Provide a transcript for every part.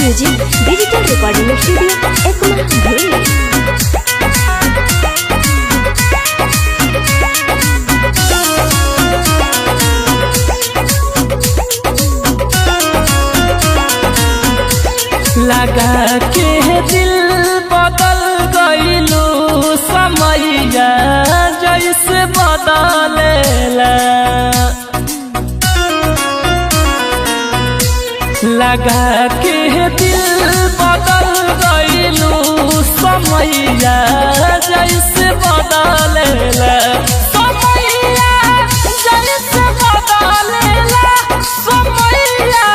Music digital recording studio Ekma भूली। लगा के दिल बदल गइलू समैया जैसे बदलेला। लगा के दिल बदल गइलू समैया जैसे बदलेला। समैया जैसे बदलेला, समैया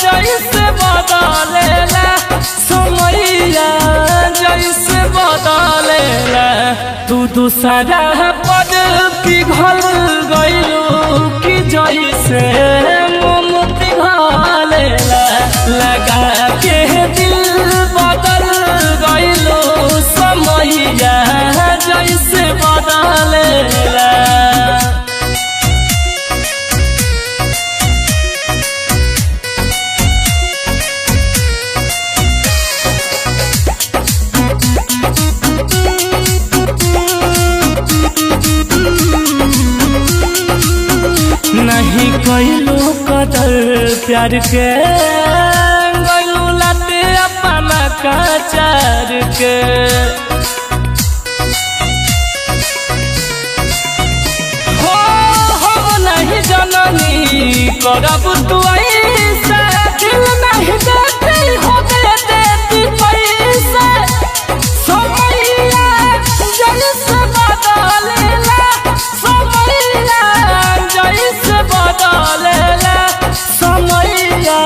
जैसे बदलेला, समैया जैसे बदलेला। तू दूसरा पद पिघल गइलू कि जैसे मोम पिघलेला। लगा के दिल बदल गइलू समैया जैसे बदलेला। नहीं कइलू कदर प्यार के, गइलू लाते अपना काचार के। हो नहीं जननी करब तू ऐसे, दिल नहीं देती हो देती पैसे। समैया जैसे बदलेला, समैया जैसे बदलेला, समैया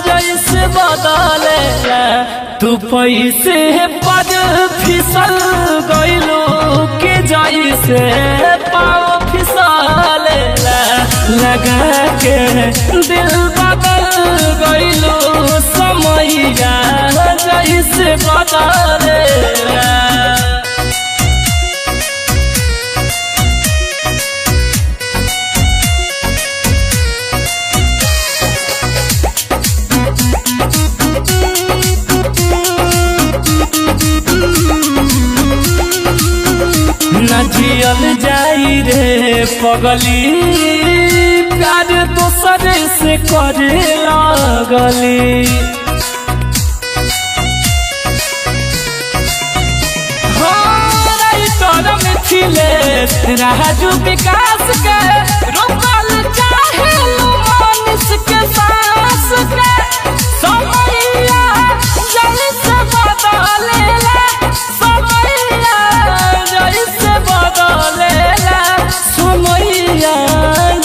जैसे बदलेला। तू पैसे पद फिसल गइलू कि जैसे पाँव फिसलेला। लगा के दिल बदल गइलू समैया जैसे बदलेला। न जियल जाई रे पगली, प्यार दोसर से करे लगली। राइटर मिथिलेश राजू विकास के रोकल चाहे मनीष के सांस के। समैया जैसे बदलेला, समैया जैसे बदलेला, समैया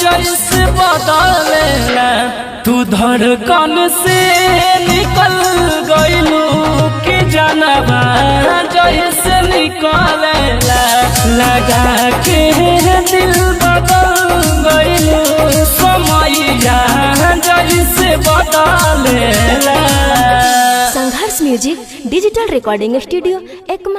जैसे बदलेला। तू धड़कन से निकल गइलू कि जानवा जैसे निकलेला। लगा के दिल बदल गइलू समैया जैसे बदलेला। Sangharsh music digital recording studio Ekma